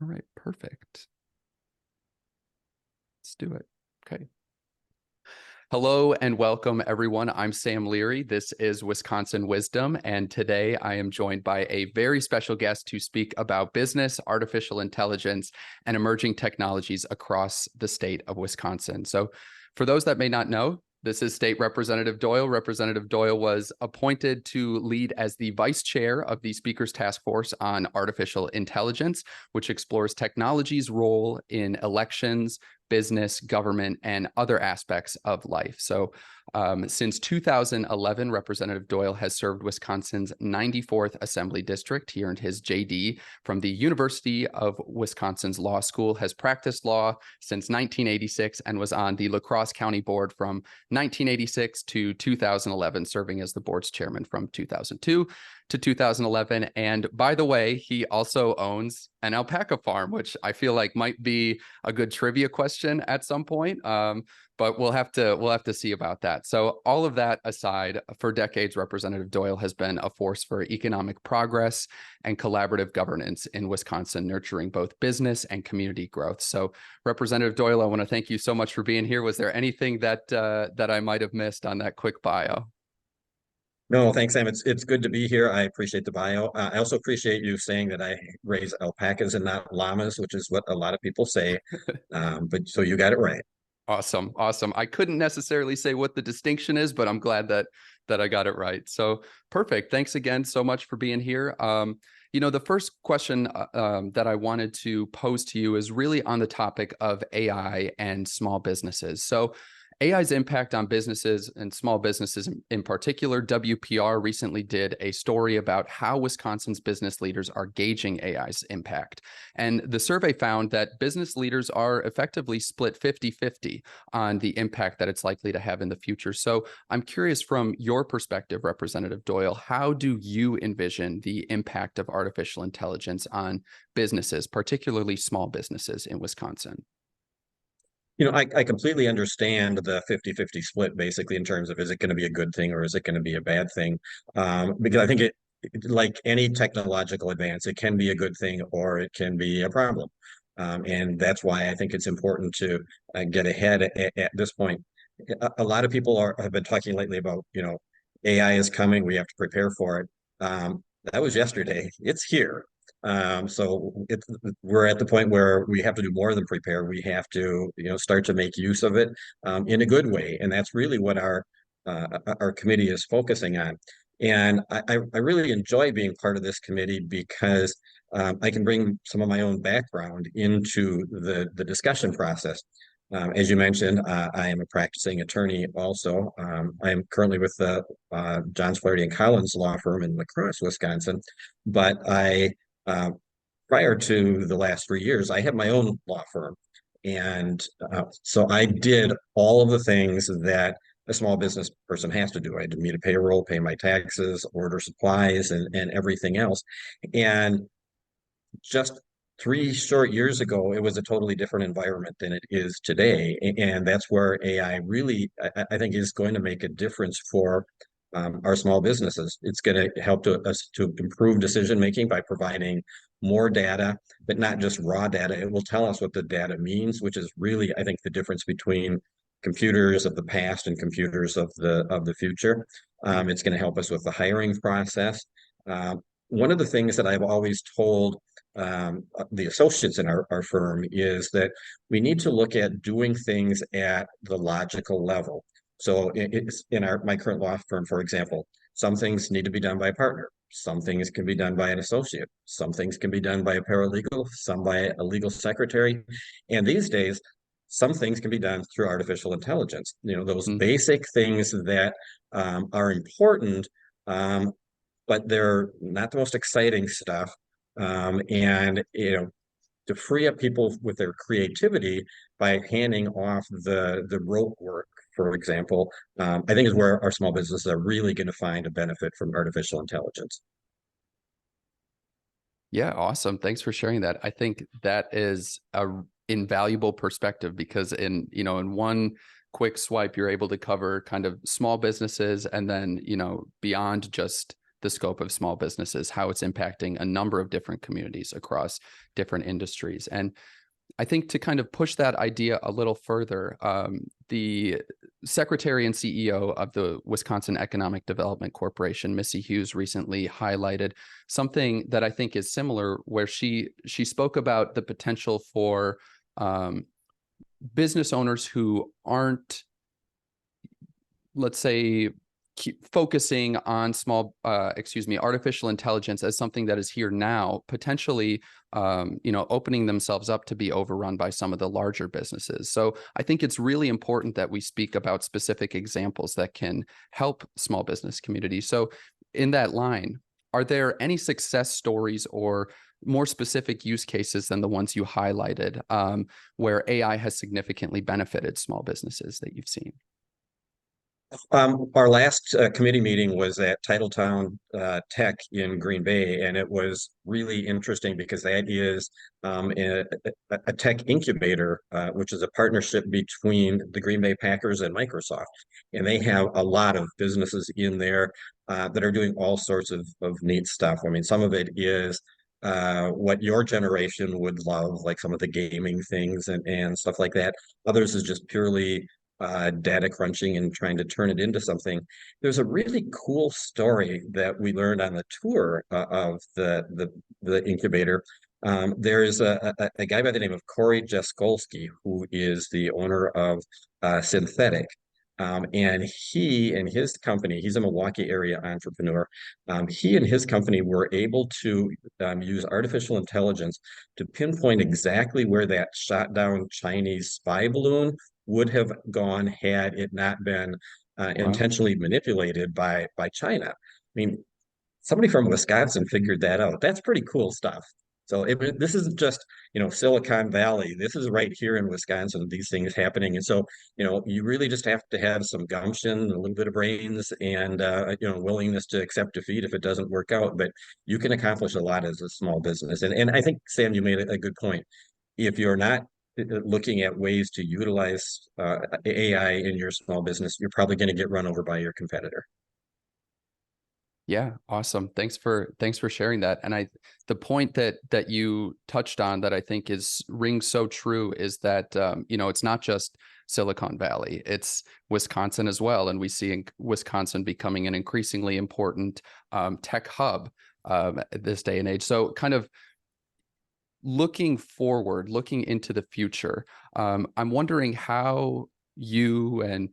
All right, perfect. Let's do it. Okay. Hello and welcome, everyone. I'm Sam Leary. This is Wisconsin Wisdom, and today I am joined by a very special guest to speak about business, artificial intelligence, and emerging technologies across the state of Wisconsin. So for those that may not know, this is State Representative Doyle. Representative Doyle was appointed to lead as the vice chair of the Speaker's Task Force on Artificial Intelligence, which explores technology's role in elections, business, government, and other aspects of life. So since 2011, Representative Doyle has served Wisconsin's 94th Assembly District. He earned his JD from the University of Wisconsin's Law School, has practiced law since 1986, and was on the La Crosse County Board from 1986 to 2011, serving as the board's chairman from 2002 to 2011. And by the way, he also owns an alpaca farm, which I feel like might be a good trivia question at some point. But we'll have to see about that. So all of that aside, for decades, Representative Doyle has been a force for economic progress and collaborative governance in Wisconsin, nurturing both business and community growth. So Representative Doyle, I want to thank you so much for being here. Was there anything that I might have missed on that quick bio? No, thanks, Sam. It's good to be here. I appreciate the bio. I also appreciate you saying that I raise alpacas and not llamas, which is what a lot of people say. But so you got it right. Awesome. Awesome. I couldn't necessarily say what the distinction is, but I'm glad that I got it right. So perfect. Thanks again so much for being here. The first question that I wanted to pose to you is really on the topic of AI and small businesses. So AI's impact on businesses and small businesses in particular. WPR recently did a story about how Wisconsin's business leaders are gauging AI's impact. And the survey found that business leaders are effectively split 50-50 on the impact that it's likely to have in the future. So I'm curious, from your perspective, Representative Doyle, how do you envision the impact of artificial intelligence on businesses, particularly small businesses in Wisconsin? I completely understand the 50-50 split, basically, in terms of, is it going to be a good thing or is it going to be a bad thing? Because I think like any technological advance, it can be a good thing or it can be a problem. And that's why I think it's important to get ahead at this point. A lot of people have been talking lately about, AI is coming, we have to prepare for it. That was yesterday. It's here. So we're at the point where we have to do more than prepare. We have to, start to make use of it in a good way, and that's really what our committee is focusing on. And I really enjoy being part of this committee because I can bring some of my own background into the discussion process. As you mentioned, I am a practicing attorney also. I am currently with the Johns Flaherty and Collins law firm in La Crosse, Wisconsin, but prior to the last 3 years, I had my own law firm. And so I did all of the things that a small business person has to do. I had to meet a payroll, pay my taxes, order supplies, and everything else. And just 3 short years ago, it was a totally different environment than it is today. And that's where AI really, I think, is going to make a difference for our small businesses. It's going to help us to improve decision making by providing more data, but not just raw data. It will tell us what the data means, which is really, I think, the difference between computers of the past and computers of the future. It's going to help us with the hiring process. One of the things that I've always told the associates in our firm is that we need to look at doing things at the logical level. So it's in my current law firm, for example, some things need to be done by a partner. Some things can be done by an associate. Some things can be done by a paralegal, some by a legal secretary. And these days, some things can be done through artificial intelligence. Those Mm. basic things that are important, but they're not the most exciting stuff. And to free up people with their creativity by handing off the rote work, for example, I think is where our small businesses are really going to find a benefit from artificial intelligence. Yeah, awesome. Thanks for sharing that. I think that is a invaluable perspective because in one quick swipe, you're able to cover kind of small businesses and then, beyond just the scope of small businesses, how it's impacting a number of different communities across different industries. And I think to kind of push that idea a little further, the secretary and CEO of the Wisconsin Economic Development Corporation, Missy Hughes, recently highlighted something that I think is similar, where she spoke about the potential for business owners who aren't, let's say, focusing on artificial intelligence as something that is here now, potentially, opening themselves up to be overrun by some of the larger businesses. So I think it's really important that we speak about specific examples that can help small business communities. So in that line, are there any success stories or more specific use cases than the ones you highlighted, where AI has significantly benefited small businesses that you've seen? Our last committee meeting was at Titletown Tech in Green Bay, and it was really interesting because that is a tech incubator, which is a partnership between the Green Bay Packers and Microsoft. And they have a lot of businesses in there that are doing all sorts of neat stuff. I mean, some of it is what your generation would love, like some of the gaming things and stuff like that. Others is just purely data crunching and trying to turn it into something. There's a really cool story that we learned on the tour of the incubator. There's a guy by the name of Corey Jaskolski, who is the owner of Synthetic. And he and his company, he's a Milwaukee area entrepreneur. He and his company were able to use artificial intelligence to pinpoint exactly where that shot down Chinese spy balloon would have gone had it not been Wow. intentionally manipulated by China. I mean, somebody from Wisconsin figured that out. That's pretty cool stuff. So this isn't just, Silicon Valley. This is right here in Wisconsin, these things happening. And so, you really just have to have some gumption, a little bit of brains, and, willingness to accept defeat if it doesn't work out. But you can accomplish a lot as a small business. And I think, Sam, you made a good point. If you're not looking at ways to utilize AI in your small business, you're probably going to get run over by your competitor. Yeah, awesome. Thanks for sharing that. And the point that you touched on that I think rings so true is that it's not just Silicon Valley, it's Wisconsin as well. And we see in Wisconsin becoming an increasingly important tech hub at this day and age. So kind of looking forward, looking into the future, I'm wondering how you and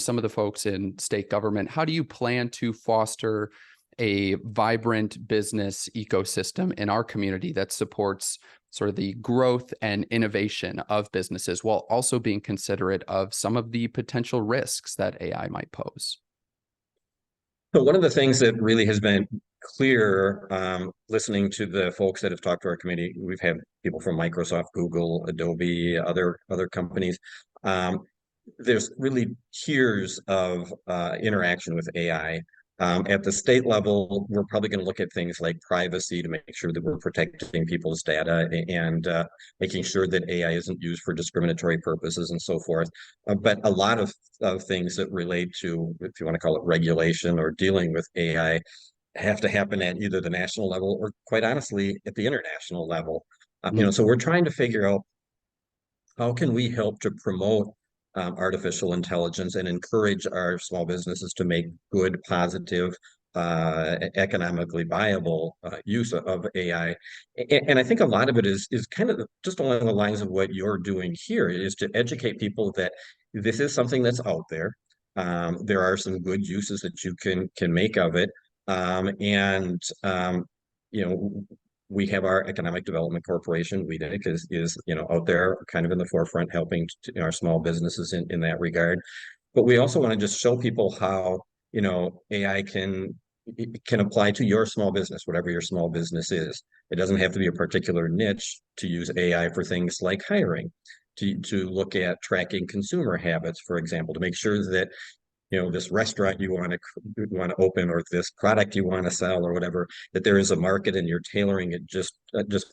some of the folks in state government, how do you plan to foster a vibrant business ecosystem in our community that supports sort of the growth and innovation of businesses while also being considerate of some of the potential risks that AI might pose? So one of the things that really has been clear, listening to the folks that have talked to our committee, we've had people from Microsoft, Google, Adobe, other companies. There's really tiers of interaction with AI. At the state level, we're probably going to look at things like privacy to make sure that we're protecting people's data and making sure that AI isn't used for discriminatory purposes and so forth. But a lot of things that relate to, if you want to call it regulation or dealing with AI, have to happen at either the national level or, quite honestly, at the international level. Mhm. So we're trying to figure out how can we help to promote artificial intelligence and encourage our small businesses to make good, positive, economically viable use of AI. And I think a lot of it is kind of just along the lines of what you're doing here, is to educate people that this is something that's out there. There are some good uses that you can make of it. And you know, we have our Economic Development Corporation, WEDIC, is out there kind of in the forefront helping our small businesses in that regard. But we also want to just show people how, AI can apply to your small business, whatever your small business is. It doesn't have to be a particular niche to use AI for things like hiring, to look at tracking consumer habits, for example, to make sure that this restaurant you want to open, or this product you want to sell, or whatever, that there is a market and you're tailoring it just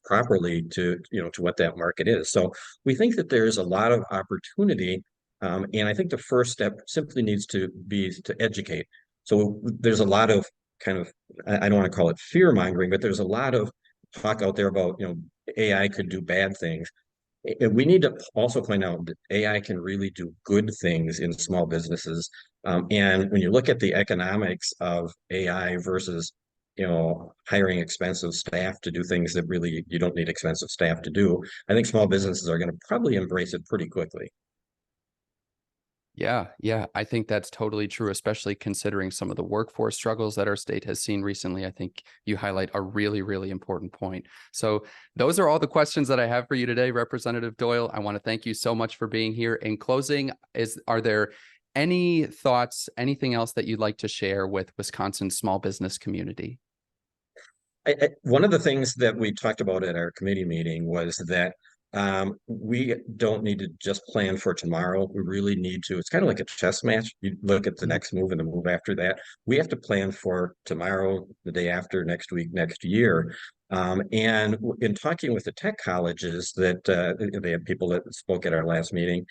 properly to what that market is. So we think that there's a lot of opportunity, and I think the first step simply needs to be to educate. So there's a lot of kind of, I don't want to call it fear mongering, but there's a lot of talk out there about, AI could do bad things. And we need to also point out that AI can really do good things in small businesses. And when you look at the economics of AI versus, hiring expensive staff to do things that really you don't need expensive staff to do, I think small businesses are going to probably embrace it pretty quickly. Yeah, yeah, I think that's totally true, especially considering some of the workforce struggles that our state has seen recently. I think you highlight a really, really important point. So those are all the questions that I have for you today, Representative Doyle. I want to thank you so much for being here. In closing, are there any thoughts, anything else that you'd like to share with Wisconsin's small business community? One of the things that we talked about at our committee meeting was that we don't need to just plan for tomorrow. We really need to. It's kind of like a chess match. You look at the Mhm. next move and the move after that. We have to plan for tomorrow, the day after, next week, next year. And in talking with the tech colleges that they had people that spoke at our last meeting,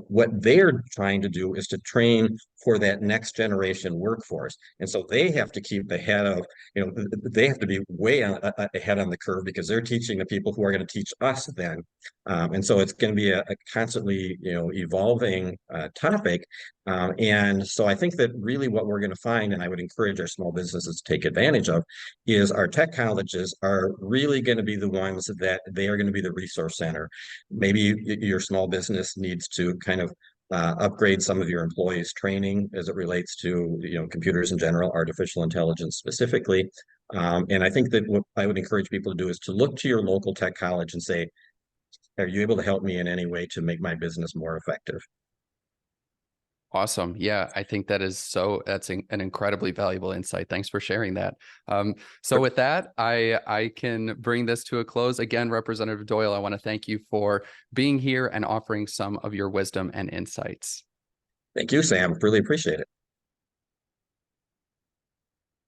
what they're trying to do is to train for that next generation workforce. And so they have to keep ahead of, they have to be way ahead on the curve because they're teaching the people who are going to teach us then. And so it's going to be a constantly, evolving topic. And so I think that really what we're going to find, and I would encourage our small businesses to take advantage of, is our tech colleges are really going to be the ones that they are going to be the resource center. Maybe your small business needs to kind of upgrade some of your employees' training as it relates to computers in general, artificial intelligence specifically. And I think that what I would encourage people to do is to look to your local tech college and say, are you able to help me in any way to make my business more effective? Awesome. Yeah, I think that's an incredibly valuable insight. Thanks for sharing that. So with that, I can bring this to a close. Again, Representative Doyle, I want to thank you for being here and offering some of your wisdom and insights. Thank you, Sam. Really appreciate it.